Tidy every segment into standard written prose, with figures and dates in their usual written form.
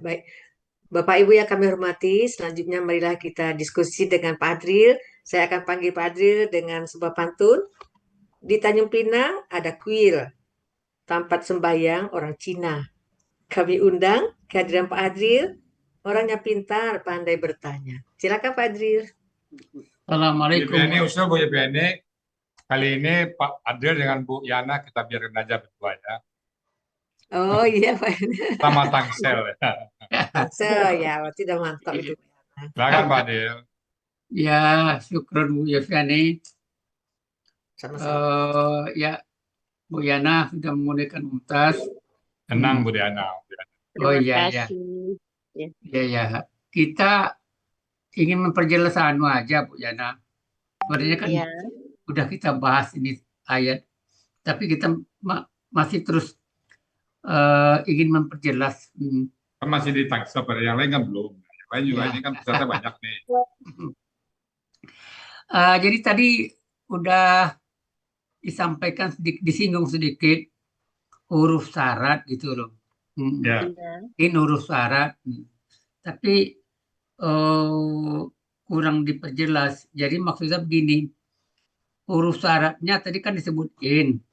Baik, Bapak Ibu yang kami hormati, selanjutnya marilah kita diskusi dengan Pak Adril. Saya akan panggil Pak Adril dengan sebuah pantun. Di Tanjung Pinang ada kuil, tempat sembayang orang Cina. Kami undang kehadiran Pak Adril, orangnya pintar, pandai bertanya. Silakan Pak Adril. Assalamualaikum. YBNI usul Bu YBNI. Kali ini Pak Adil dengan Bu Yana kita biarin aja berdua ya. Oh iya Pak. Sama Tangsel ya. Ya, tidak mantap itu. Silakan Pak Adil. Ya, syukron Bu Yevgani. Sama-sama. Ya, Bu Yana sudah memulihkan UMTAS. Tenang Bu Yana. Oh Terima iya, ya. kasih. Ya. Ya, ya. Kita ingin memperjelas aja Bu Yana. Sebenarnya kan Ya. udah kita bahas ini ayat, tapi kita masih terus ingin memperjelas. Kan masih di Tangsel, yang lain kan belum. Yang lain juga Ya. ini kan peserta banyak nih. Jadi tadi udah disampaikan disinggung sedikit huruf syarat gitu loh. Ya. Ini huruf syarat, tapi kurang diperjelas. Jadi maksudnya begini, huruf syaratnya tadi kan disebutin.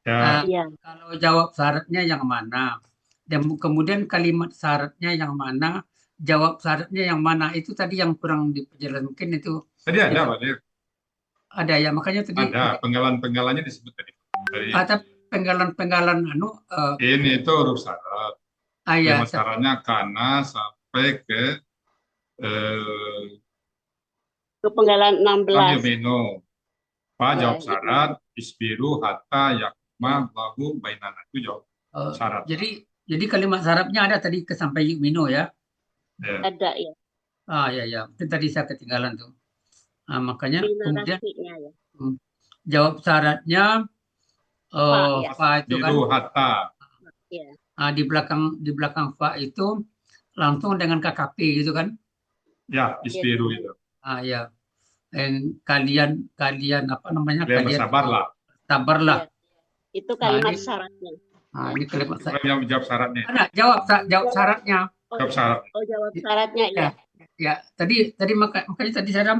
Ya. Kalau jawab syaratnya yang mana, dan kemudian kalimat syaratnya yang mana, jawab syaratnya yang mana, itu tadi yang kurang diperjelas. Mungkin itu Tadi ada Pak Adil. ada ya, makanya tadi Ada penggalan-penggalannya disebut tadi. ada penggalan-penggalan ini itu huruf syarat. ya, Kalimat syaratnya karena sampai ke penggalan 16. Yumino. Pak jawab syarat, isbiru, hatta, yakma, lahu, bainana. Itu jawab syarat. Jadi kalimat syaratnya ada tadi ke sampai yumino ya? Ya. Ada ya. Ya. Itu tadi saya ketinggalan tuh. Makanya kemudian ya. Jawab syaratnya fa itu kan. Biru, hatta. Ya. Di belakang fa itu langsung dengan KKP gitu kan? Ya, isbiru itu. Ya. Dan kalian apa namanya? Kalian bersabarlah. Sabarlah. Ya. Itu kalimat syaratnya. Ini kalimat syarat. Yang menjawab syaratnya. Jawab syaratnya. Jawab syarat. Oh, jawab syaratnya ya. Ya, tadi makanya tadi saya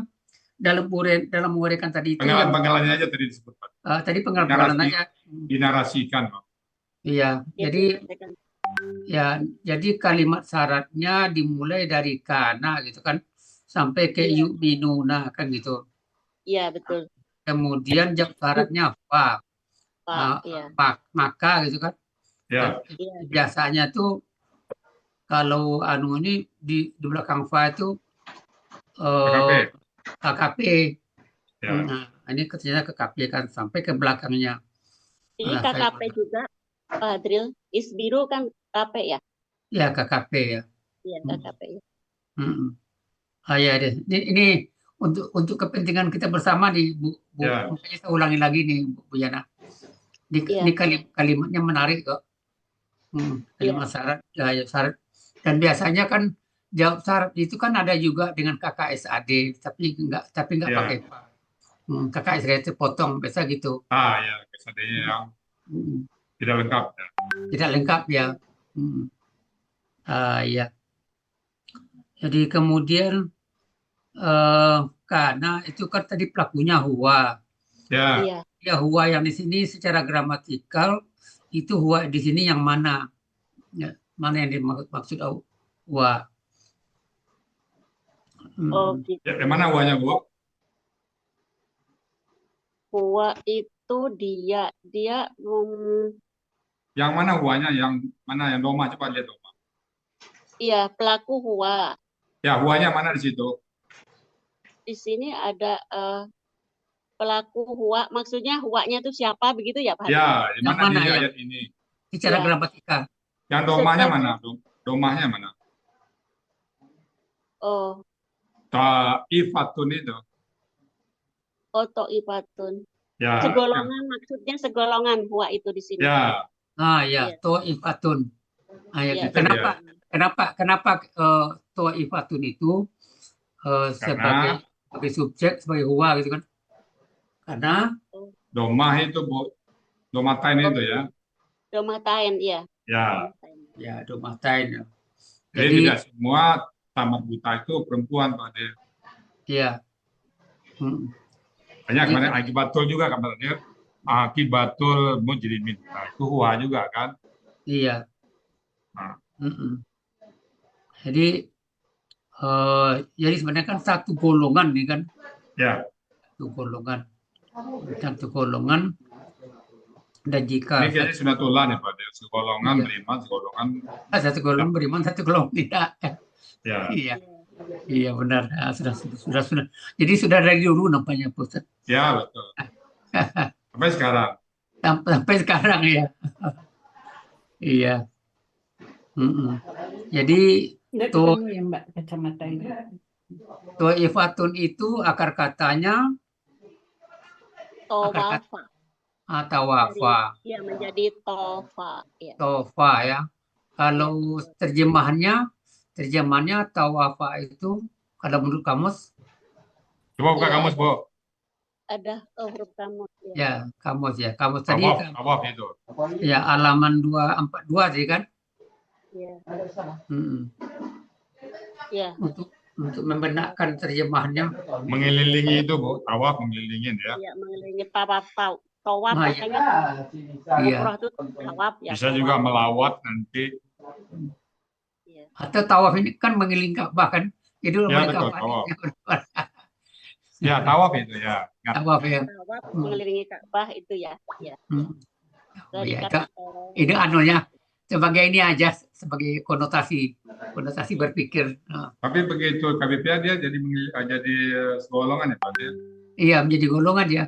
dalam menguraikan tadi itu penggalannya aja tadi disebut. Tadi penggalan aja dinarasikan. Iya, jadi kalimat syaratnya dimulai dari kana gitu kan sampai ke yu'minuna kan gitu. Iya, betul. Kemudian jawab syaratnya fa. Maka gitu kan. Ya. Biasanya tuh kalau ini di belakang fa itu KKP. Ya. Ini ternyata KKP kan sampai ke belakangnya. Ini KKP juga, Pak Adril. Isbiru kan KKP ya? Ya, KKP ya. Iya, KKP ya. Ya deh. Ini untuk kepentingan kita bersama nih, Bu. Makanya saya ulangi lagi nih, Bu Yana. Ini kalimatnya menarik kok. Kalimat syarat, syarat. Dan biasanya kan jawab syarat itu kan ada juga dengan KKSAD, tapi enggak pakai Pak. KKSAD itu potong biasa gitu. Ya, KKSAD-nya yang tidak lengkap. Tidak lengkap ya. Ya. Jadi kemudian karena itu kan tadi pelakunya huwa. Ya. Huwa yang di sini secara gramatikal itu huwa di sini yang mana? Ya, mana yang dimaksud huwa? Gitu. Yang mana huwanya, Bu? Huwa itu dia yang mana huwanya? Yang mana yang doma? Coba lihat doma. Iya, pelaku huwa. Ya, huwanya mana di situ? Di sini ada pelaku huwa, maksudnya huwanya itu siapa begitu ya Pak? Ya, di mana di ayat ini? Secara gramatikal. Yang domanya mana? Domanya mana? Oh. Ta'ifatun itu. Oh, ta'ifatun. Ya. Segolongan maksudnya segolongan huwa itu di sini. Ya. Ta'ifatun. Kenapa ta'ifatun itu sebagai subjek, sebagai huwa gitu kan? Karena domah itu, Bu. Domatain itu ya. Domatain, ya. Ya. Ya, domatain. Jadi tidak semua tamat buta itu perempuan, Pak Adil. Iya. Banyak kemarin akibatul juga kan, Pak Adil. Akibatul mujrimin. Nah, itu huwa juga kan. Iya. Nah. Jadi sebenarnya kan satu golongan nih kan. Ya. Satu golongan. Dan jika ini kayaknya sunatulan ya Pak, segolongan beriman, segolongan satu golongan beriman, satu golongan tidak. Ya. Iya benar. Sudah. Jadi sudah dari dulu nampaknya Ustaz. Ya betul. Sampai sekarang. Sampai sekarang ya. Iya. Jadi Toifatun itu akar katanya tawafa. Ya, menjadi tofa. Ya. Tofa ya. Kalau terjemahannya tawafa itu kalau menurut kamus? Coba buka kamus, Bu. Ada huruf kamus. Ya, kamus ya. Kamus tawaf, tadi. Tawaf itu. Ya, halaman 242 sih kan? Ya. Ya. Untuk membenarkan terjemahannya. Mengelilingi itu, Bu. Tawaf mengelilingin ya. Iya, mengelilingi tawaf. Tawaf makanya umroh itu tawaf ya. Bisa juga melawat nanti. Atau tawaf ini kan mengelilingi Ka'bah kan? Jadi ya betul, tawaf. Ya, tawaf itu ya. Tawaf ya. Tawaf mengelilingi Ka'bah itu ya. Ya. Ini anunya sebagai ini aja, sebagai konotasi berpikir. Tapi begitu KBPA dia jadi golongan ya Pak? Iya, menjadi golongan ya.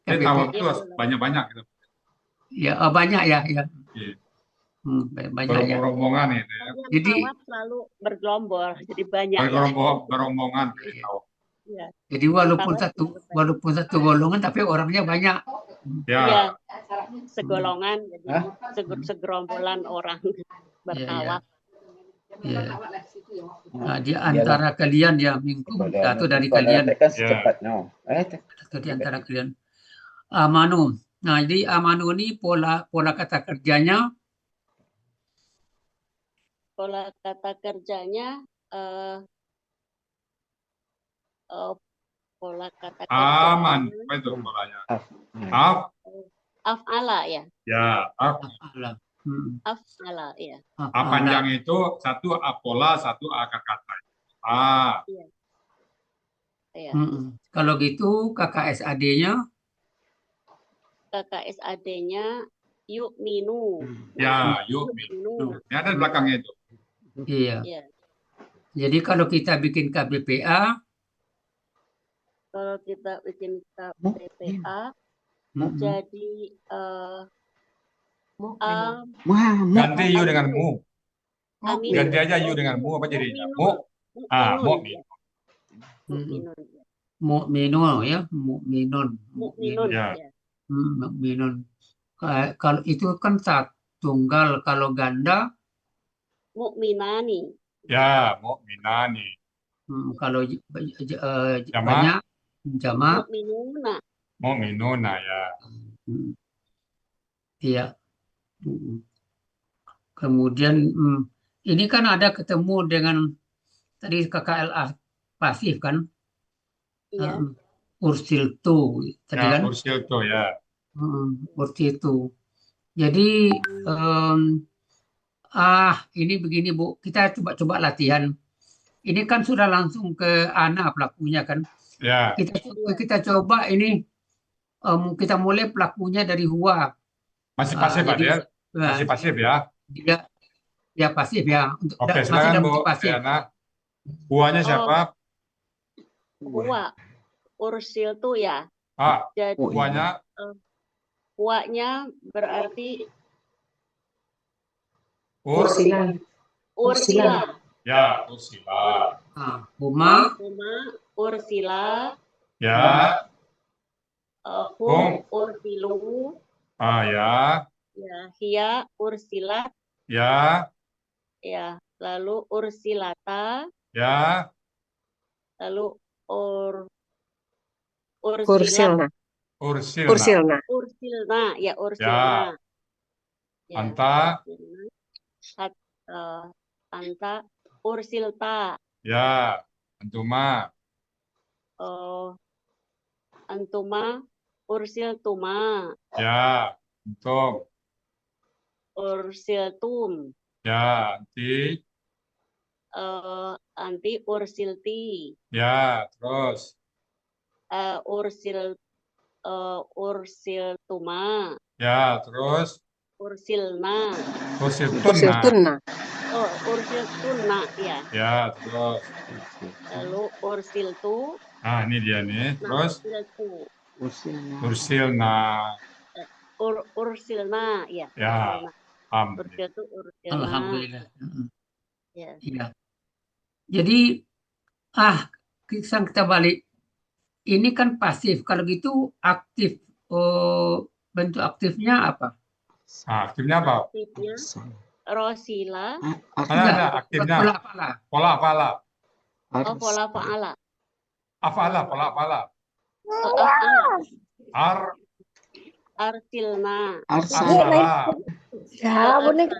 Tawaf itu banyak-banyak gitu. Ya, banyak ya. Iya. Banyak ya. Rombongan itu ya. Jadi tawaf selalu bergelombol, jadi banyak. Berombongan. Ya. Jadi walaupun satu golongan tapi orangnya banyak. Ya. Segolongan, jadi segerombolan orang bertawaf. Ya. Nah, di antara kalian ya minkum atau dari kalian. Atau di antara kalian. Amanu. Nah, jadi amanu ini pola kata kerjanya. Pola kata kerjanya pola kata kerjanya. Aman, apa itu polanya? Af'ala ya. Ya, Af'ala ya. Panjang itu satu apola, satu akar kata. Iya. Ya. Kalau gitu KKSAD-nya? KKSAD-nya yuk minu. Ya, yuk minu. Ini ada di belakangnya itu. Iya. Ya. Jadi kalau kita bikin KBPA? Kalau kita bikin KBPA, jadi ganti yu dengan mu. Ganti aja yu dengan mu apa jadinya? Mu. Mu'minun ya, mu'minun. Ya. Mu'minun. Kalau itu kan tunggal, kalau ganda mu'minani. Ya, mu'minani. Kalau banyak jama' mu'minuna ya. Iya. Kemudian ini kan ada ketemu dengan tadi KKLA pasif kan? Iya. Ursiltu tadi kan? Ursiltu ya. Ursiltu. Jadi ini begini Bu, kita coba latihan. Ini kan sudah langsung ke Ana pelakunya kan? Ya. Kita coba ini kita mulai pelakunya dari Huwa. Masih pasif Pak ya? Masih pasif ya? Ya pasif ya. Oke, silakan Bu. Ana. Huwanya siapa? Huwa. Ursil tuh ya. Jadi Huwanya? Huwanya berarti Ursila. Ya, Ursila. Huma Ursila. Ya. Hum ursilu. Ya. Ya, hiya ursilat. Ya. Ya, lalu ursilata. Ya. Lalu Ursilna. Ya, ursilna. Ya. Anta. Anta ursilta. Ya. Antuma. Antuma ursiltuma. Ya. Antum. Ursiltum. Ya. Anti. Anti ursilti. Ya. Terus. Ursiltuma. Ya. Terus. Ursilna. Ursiltunna. Ursiltunna, ya. Ya. Terus. Lalu ursiltu. Nah, ini dia nih. Terus. Ursiltu. Ursilna. Ursilna, ya. Ya. Ursilna. Alhamdulillah. Ursiltu, ursilna. Alhamdulillah. Ya. Iya. Jadi kita balik. Ini kan pasif. Kalau gitu aktif. Bentuk aktifnya apa? Nah, aktifnya apa? Aktifnya rosila. Ada aktifnya. Pola-pola. Pola-pola. Pola fa'ala. Afala, pola-pola. Arsilna. Arsala. Ya, bener.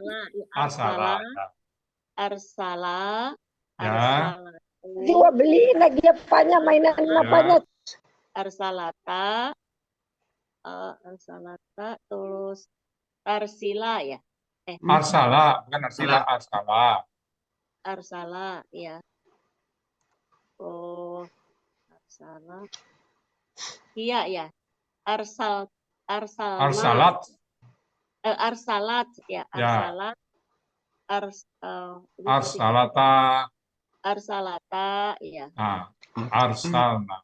Arsala. Arsala. Ya. Jiwa beli lagi apanya, mainan apanya. Arsalata. Arsalata, terus arsila, ya. Arsala, bukan arsila, arsala. Arsala, ya. Arsala. Iya, ya. Arsalna. Arsalat. Arsalat, ya. Arsalat. Arsalata. Arsalata, ya. Arsalna.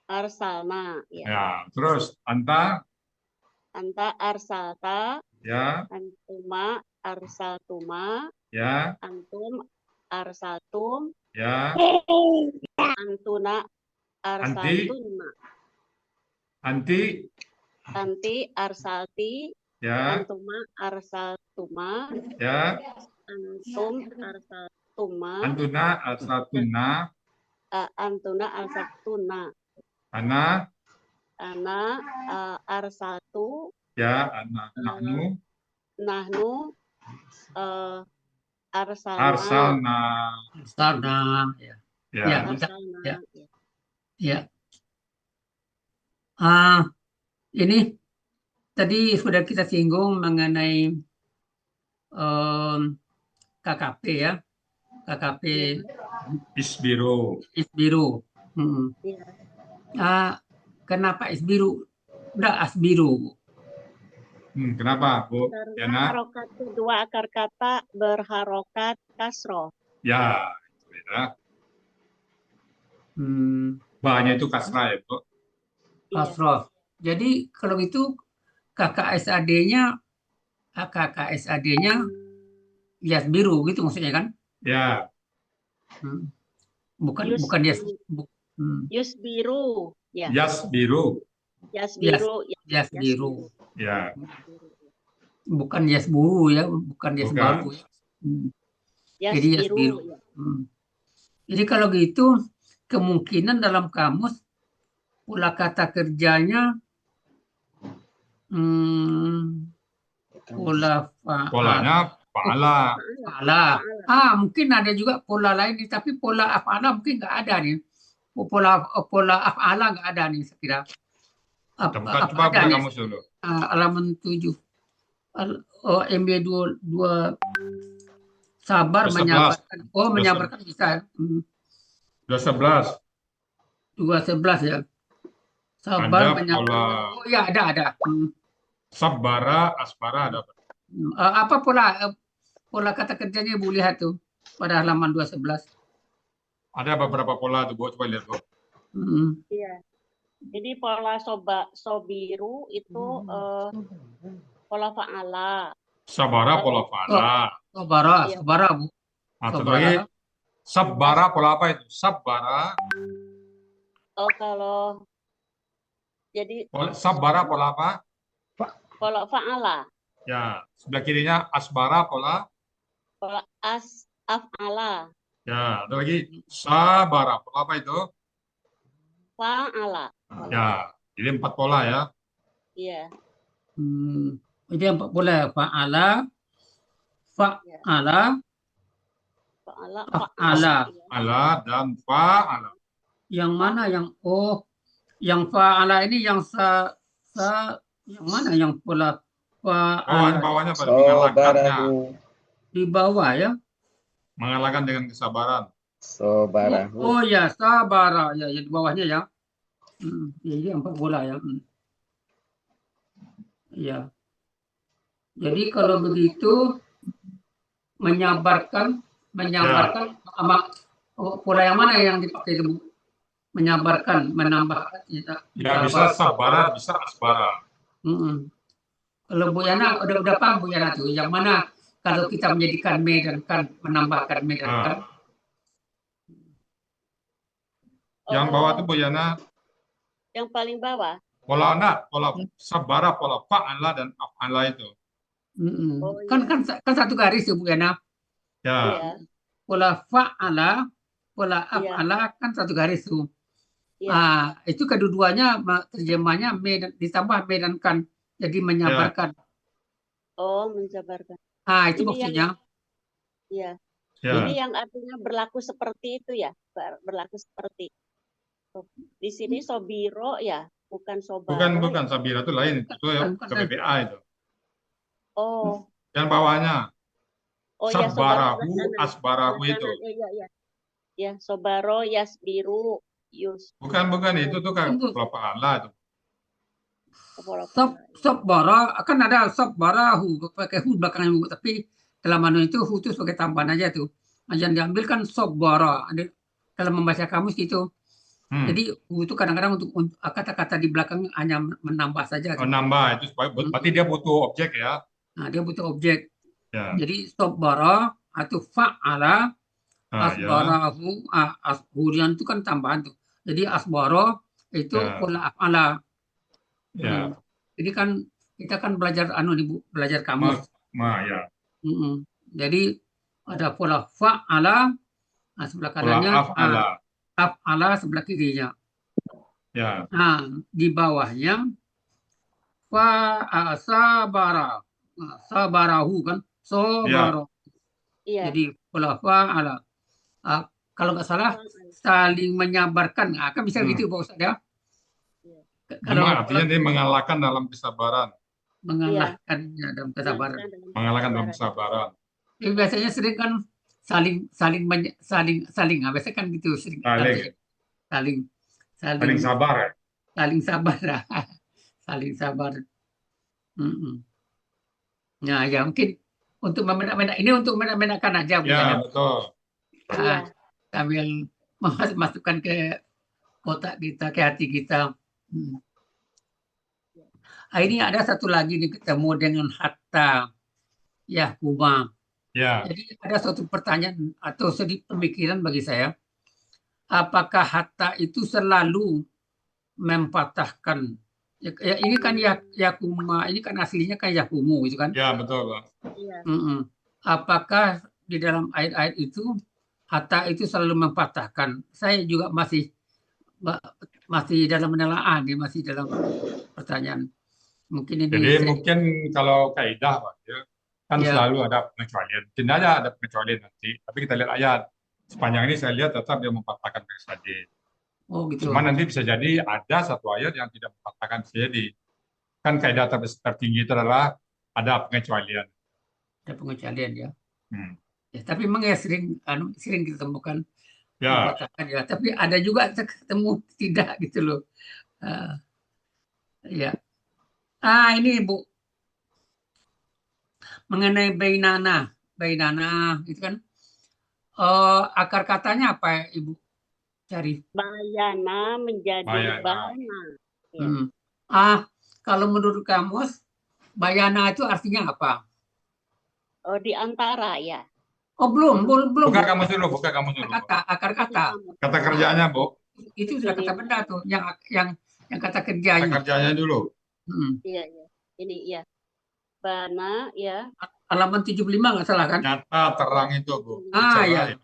Arsalna, ya. Ya, terus anta. Anta arsalta. Ya. Antuma arsaltuma. Ya. Antum arsaltum. Ya. Antuna arsaltunna. Anti. Anti arsalti. Ya. Antuma arsaltuma. Ya. Antum arsaltuma. Antuna arsaltunna. Antuna arsaltuna. Ana. Ana arsaltu. Ya, ana. Nahnu. Nahnu arsalna. Arsalna. Ya. Ya. Ya. Arsalna, Ya. ya. Ya. Ini tadi sudah kita singgung mengenai KKP, ya. KKP Isbiru. Isbiru. Ya. Kenapa Isbiru? Udah Asbiru. Kenapa, Bu Karena Yana? harokat kedua akar kata berharokat kasroh. Ya, itu beda. Ba-nya itu kasrah ya, Bu. Kasroh. Jadi kalau itu KKSAD-nya Yasbiru gitu maksudnya kan? Ya. Bukan Yusbiru. Ya. Yasbiru. Yasbiru. Yasbiru. Ya. Bukan Yasburu, ya, bukan Yasbaru. Jadi Yasbiru. Ya. Jadi kalau gitu kemungkinan dalam kamus pola kata kerjanya Polanya fa'ala. Mungkin ada juga pola lain, tapi pola af'ala mungkin nggak ada nih. Pola af'ala nggak ada nih, saya kira. Coba buka kamus dulu. Halaman 7. MB 2 sabar menyabarkan. Menyabarkan bisa. 211. 211 ya. Sabar menyabarkan. Ya ada. Sabara, asbara ada. Apa pola kata kerjanya Ibu lihat tuh pada halaman 211. Ada beberapa pola tuh, Bu. Coba lihat, Bu. Iya. Jadi pola sobiru itu pola fa'ala. Sabara pola fa'ala. Sabara, Bu. Satu lagi. Sabara pola apa itu? Sabara. Kalau jadi sabara pola apa? Pola fa'ala. Ya, sebelah kirinya asbara pola af'ala. Ya, ada lagi sabara pola apa itu? Fa'ala. Ya, jadi 4 pola ya. Iya. Jadi 4 pola fa'ala, Fa'ala, Fa'ala. Ala dan fa'ala. Yang mana yang fa'ala ini yang yang mana yang pola fa'ala Bawahnya pada mengalahkannya. di bawah ya. Mengalahkan dengan kesabaran. Sobarahu. Oh ya, sabara ya, di bawahnya ya. Ya, ini 4 bola ya. Ya. Jadi kalau begitu menyabarkan sama pola yang mana yang dipakai itu, Bu? Menyabarkan, menambah. Ya, bisa sabara, bisa asbara. Kalau Bu Yana udah paham Bu Yana tuh, yang mana kalau kita menjadikan me dan kan, menambahkan me dan kan. Yang bawah itu Bu Yana, Yang paling bawah. pola sabara, pola fa'ala dan af'ala itu. Oh, Kan satu garis ya Bu Yana. Ya. Iya. Pola fa'ala, pola af'ala kan satu garis tuh. Iya. Itu kedua-duanya terjemahnya me ditambah me dan kan, jadi menyabarkan. Oh, menjabarkan. Itu Ini maksudnya. Iya. Ya. Ini yang artinya berlaku seperti itu ya, berlaku seperti. Di sini sobiro ya, bukan sobaro. Bukan sabira itu lain, itu ya KBBA itu. Oh. Yang bawahnya. Oh ya, Sabarahu, asbarahu itu. Iya. Ya, sobaro, yasbiru, yus. Bukan itu tuh kan pola fa'ala itu. Sobbara kan ada sobbarahu pakai hu belakangnya, tapi dalam anu itu hu itu sebagai tambahan aja tuh. Yang diambil kan sobbara dalam membaca kamus gitu. Jadi hu itu kadang-kadang untuk kata-kata di belakang hanya menambah saja. Oh, nambah itu berarti dia butuh objek ya. Nah, dia butuh objek. Ya. Jadi sobbara atau fa'ala, asbarahu, asburian itu kan tambahan tuh. Jadi asbara itu pola af'ala. Ya. Jadi kan kita kan belajar belajar kamus. Ya. Jadi ada pola fa'ala, sebelah kanannya, af'ala sebelah kirinya. Ya. Nah, di bawahnya sabara, sabarahu kan, sobara. Iya. Jadi pola fa'ala. Kalau nggak salah saling menyabarkan, kan bisa gitu Pak Ustaz ya. Kalau artinya dia mengalahkan dalam kesabaran. Mengalahkan dalam kesabaran. Mengalahkan dalam kesabaran. Biasanya sering kan saling biasanya kan gitu sering saling sabar ya? Saling sabar. Saling sabar. Nah, ya mungkin untuk ini untuk menak-menakkan aja. Ya, betul. Sambil masukkan ke otak kita, ke hati kita. Ini ada satu lagi nih, ketemu dengan hatta yahkuma. Ya. Jadi ada suatu pertanyaan atau sedikit pemikiran bagi saya. Apakah hatta itu selalu mempatahkan? Ya, ini kan yakuma, ini kan aslinya kan yakumu gitu kan? Ya, betul, Pak. Apakah di dalam ayat-ayat itu hatta itu selalu mempatahkan? Saya juga masih dalam penelaah, masih dalam pertanyaan. Mungkin ini. Jadi mungkin kalau kaidah Pak, ya, kan selalu ada pengecualian. Mungkin aja ada pengecualian nanti. Tapi kita lihat ayat. Sepanjang ini saya lihat tetap dia mempatahkan terjadi. Oh gitu. Cuma nanti bisa jadi ada satu ayat yang tidak mempatahkan terjadi. Kan kaidah tertinggi itu adalah ada pengecualian. Ada pengecualian ya. Ya, tapi memang ya sering ditemukan mempatahkan ya. Tapi ada juga ketemu tidak gitu loh. Ya. Ini Bu, mengenai bainana itu kan akar katanya apa Ibu cari? Bayana menjadi bana. Kalau menurut kamus bayana itu artinya apa? Oh, di antara ya. Oh belum. Buka kamus dulu. Akar kata. Kata kerjanya Bu. Itu sudah kata benda tuh, yang kata kerjanya. Kata kerjanya dulu. Iya. Ini ya. Bana ya. Halaman 75 nggak salah kan? Nyata terang itu Bu. Ya.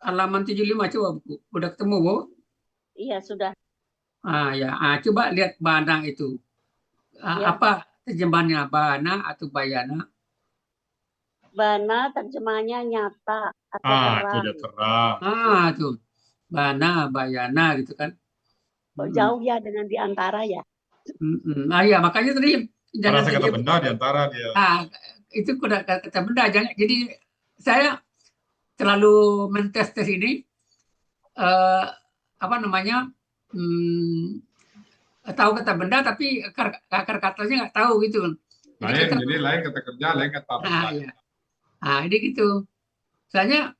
Halaman 75 coba Bu. Udah ketemu Bu? Iya sudah. Ya. Coba lihat bana itu. Apa terjemahannya, bana atau bayana? Bana terjemahnya nyata atau Itu terang. dia terang. Tuh. Bana, bayana gitu kan. Kok jauh ya dengan di antara ya. Iya, makanya tadi jangan Rasa kata terjebak. benda di antara dia. Itu kata benda. Jadi saya selalu mentes ini apa namanya, tahu kata benda tapi akar katanya nggak tahu gitu. Jadi lain kata kerja, lain kata benda. Iya. Ini gitu. Soalnya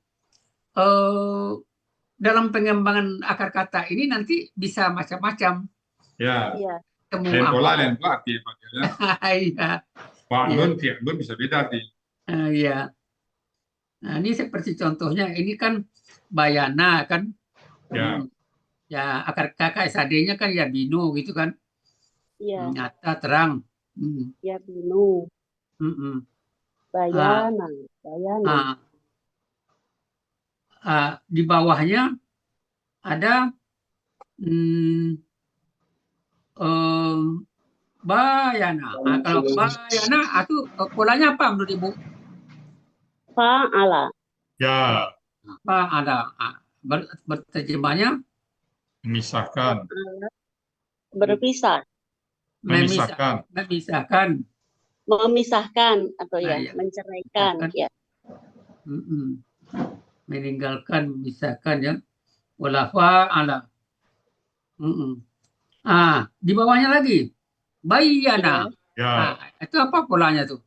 dalam pengembangan akar kata ini nanti bisa macam-macam. Ya. Iya. Lain pola, lain pula arti makanya. Iya. Fa'lun, fi'lun bisa beda arti. Iya. Nah, ini seperti contohnya, ini kan bayana kan. Ya. Ya, akar kata SAD-nya kan ya binu gitu kan. Iya. Nyata, terang. Ya binu. Bayana. Bayana. Di bawahnya ada bayana. Kalau bayana itu polanya apa menurut Ibu? Fa'ala. Ya. Fa'ala. Berterjemahnya memisahkan. Berpisah. Memisahkan. Memisahkan atau menceraikan ya. Meninggalkan, memisahkan ya. Wala fa'ala. Di bawahnya lagi bayana. Ya. Itu apa polanya tuh?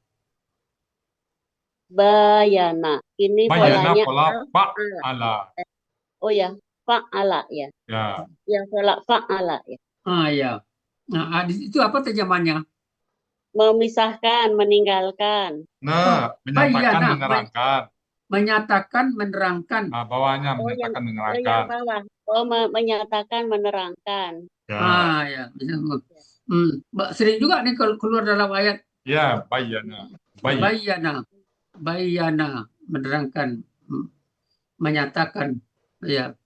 Bayana. Ini bayana polanya pola fa'ala. Oh ya, fa'ala ya. Ya. Yang pola fa'ala ya. Ya. Nah, itu apa terjemahannya? Memisahkan, meninggalkan. Menyatakan, menerangkan. Menyatakan, menerangkan. Bawahnya menyatakan, menerangkan. Yang bawah. Menyatakan, menerangkan. Ya. Sering juga nih kalau keluar dalam ayat. Ya, bayana. Bayana, menerangkan, menyatakan. Ya.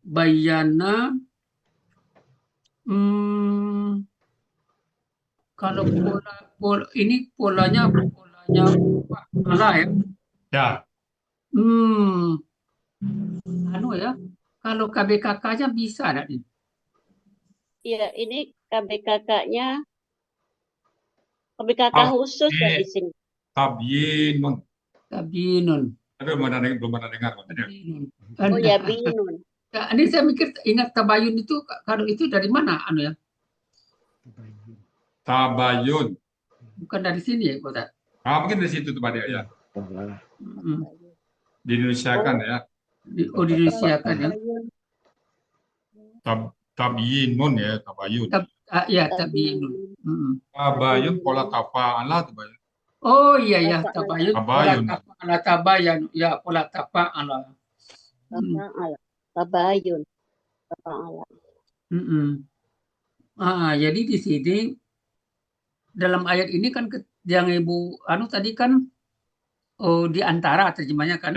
Bayana. Kalau ini polanya fa'ala ya. Ya. Ya. Kalau KBKK-nya bisa enggak nih? Iya, ini KBKK-nya KBKK khusus ya di sini. Tabyinun. Tapi belum pernah dengar. Oh ya, binun. Ini saya mikir ingat tabayun itu kalau itu dari mana ya? Tabayun. Bukan dari sini ya, Kota? Mungkin dari situ tuh Pak ya. Di Indonesia kan ya. Di Indonesia kan ya. Tabyinun ya, tabayun. Tabyinun. Tabayun pola tafa'ala tabayun. Oh iya tabayun. Tabayun. Pola tabayan ya, pola tafa'ala. Tabayun. Tafa'ala. Jadi di sini dalam ayat ini kan yang Ibu tadi kan di antara terjemahnya kan.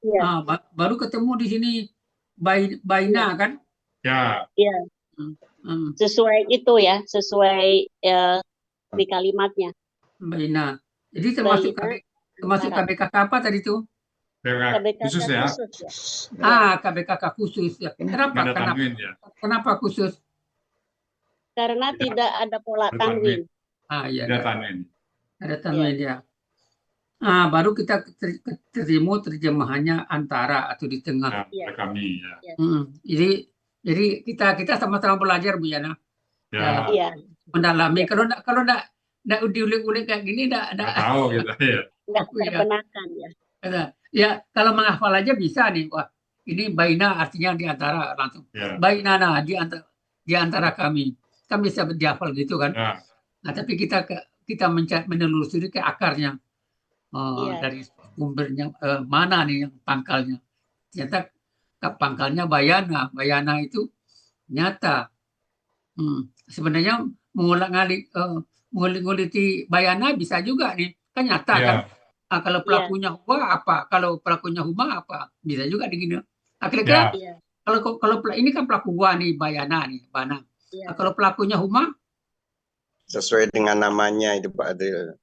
Ya. Baru ketemu di sini baina kan? Ya. Iya. Sesuai itu ya, sesuai di kalimatnya. Baina. Jadi termasuk KBKK apa tadi itu? KBKK khusus ya. KBKK khusus ya. Kenapa khusus? Karena tidak ada pola tanwin. Iya. Ada tanwin ya. Baru kita terima terjemahannya antara atau di tengah. Kami ya. Jadi kita sama-sama belajar Bu Yana. Iya. Mendalami. Kalau enggak diulik-ulik kayak gini enggak tahu gitu ya. Enggak terbenarkan ya. Ya, kalau menghafal aja bisa nih. Wah, ini baina artinya di antara langsung. Bainana di antara kami. Kan bisa dihafal gitu kan. Nah, tapi kita menelusuri ke akarnya. Dari sumbernya mana nih yang pangkalnya. Ternyata pangkalnya bayana. Bayana itu nyata. Sebenarnya ngulik-nguliti bayana bisa juga nih. Kan nyata kan. Kalau pelakunya huwa apa? Kalau pelakunya huma apa? Bisa juga begini. Kira-kira kalau ini kan pelaku huwa nih, bayana nih, bana. Kalau pelakunya huma? Sesuai dengan namanya itu Pak Adil.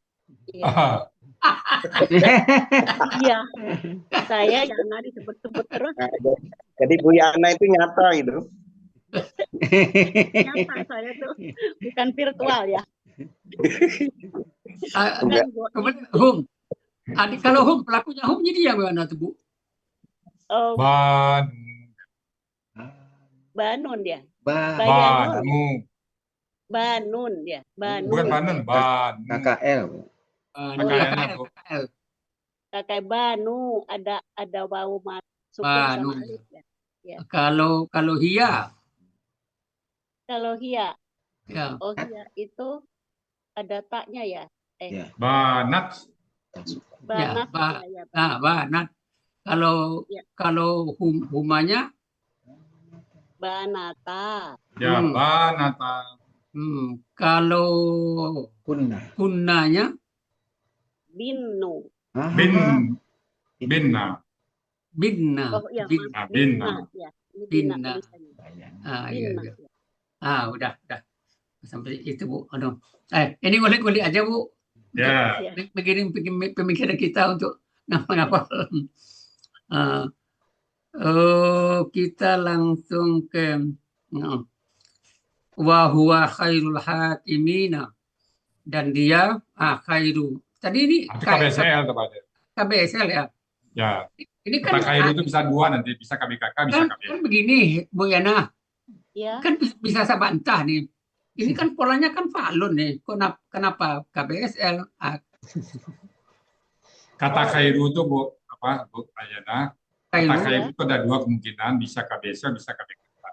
Iya. Iya. Saya jangan disebut-sebut terus. Nah, jadi Bu Yana itu nyata itu. Nyata saya tuh bukan virtual ya. Enggak. Kemudian Hum, adik kalau Hum pelakunya Hum jadi yang mana tuh Bu? Oh, Ban, Banun ya. Ba Bayanun. Banu, Banun ya. Banun. bukan Banun, Banu. KKL. Bu. KKL-nya, Bu. KKL. Kakak Banu ada bau sukun Banu. sama alif ya. Kalau Hia, Kalau Hia, ya. oh Hia itu ada taknya ya. Ya. Banat, Banat Ya, ya. Banat. Kalau Ya. kalau humanya, Banata. ya Banata, kalau Kunna. kunnanya, Binu. Bin, Itu. Binna, binna. Oh iya, Binna, Bina. Binna. Ya. Ini Binna. Bina tulisannya. Iya, Bina. iya. Udah. Sampai itu Bu. Aduh. Ini ngulik-ngulik aja Bu. Ya, Ya. Begini pemikiran kita untuk ngapa-ngapa. Kita langsung ke wa huwa khairul hakimina, dan dia khairu. Tadi ini itu KBSL tepatnya. KBSL ya. Ya, Ini kan kata KBSL itu bisa dua nanti, bisa KBKK, bisa kan KBSL. begini Bu Yana, Ya. kan bisa saya bantah nih. Ini kan polanya kan falun nih. Kenapa KBSL? Kata khairu itu Bu Ayana, kata khairu itu ada dua kemungkinan, bisa KBSL, bisa KBKK.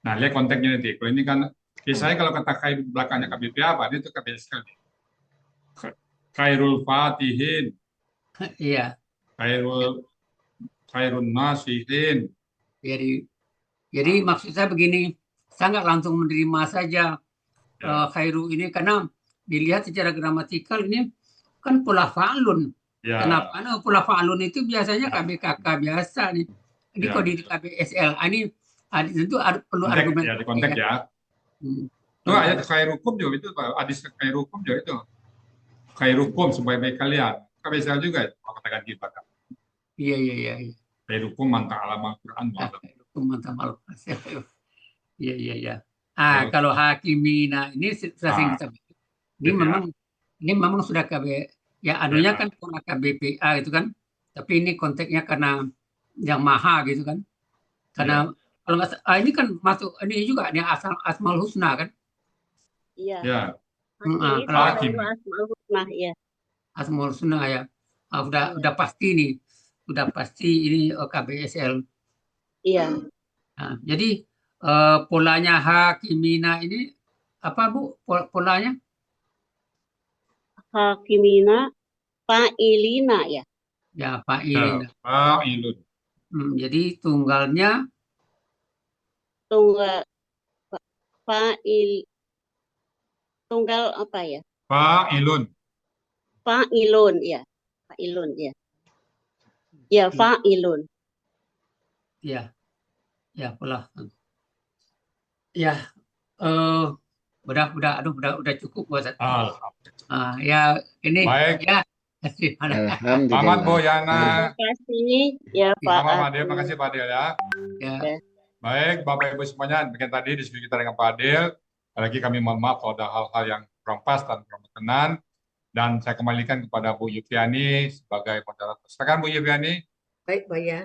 Nah, lihat konteksnya nanti. Kalau ini kan, biasanya kalau kata khairu belakangnya KBP apa, itu KBSL. Khairul Fatihin, Iya. Khairun Nasihin. Jadi maksud saya begini, saya nggak langsung menerima saja khairu ini karena dilihat secara gramatikal ini kan pola fa'lun. Ya. Kenapa? Nah, pola fa'lun itu biasanya KBKK biasa nih. Ini Ya. kalau di KBSL, ini tentu perlu Konteks, argumen. ya, di konteks ya. Itu ayat khairukum juga itu, hadis khairukum juga itu. Khairukum sebaik-baik kalian. KBSL juga itu, kalau kata ganti belakang. Iya. Khairukum man ta'allama al-Qur'an wa 'allamahu. Itu mantap malu. Iya. Kalau hakimina ini sering kita ini memang sudah KB ya anunya kan pola KBPA itu kan, tapi ini konteksnya karena yang maha gitu kan, karena kalau nggak ini kan masuk ini juga ini asmaul husna kan. Iya. Ya. Kalau Asmaul Husna ya. asmaul husna ya, udah pasti nih, udah pasti ini KBSL. Iya. Nah, jadi polanya hakimina ini apa Bu polanya? Hakimina fa'ilina ya. Ya fa'ilina. Fa'ilun. Jadi tunggalnya tunggal apa ya? Fa'ilun. Fa'ilun ya. Fa'ilun ya. Ya fa'ilun. Ya pola. Ya udah cukup buat saya. Ya ini Baik. ya. Alhamdulillah. Selamat Bu Yana. Terima kasih ya Pak. Sama Pak Adil, makasih Pak Adil ya. Ya. Baik, Bapak Ibu semuanya, demikian tadi diskusi kita dengan Pak Adil. Lagi kami mohon maaf kalau ada hal-hal yang kurang pas dan kurang berkenan. Dan saya kembalikan kepada Bu Yufriani sebagai moderator. Silakan Bu Yufriani. Baik, Pak ya.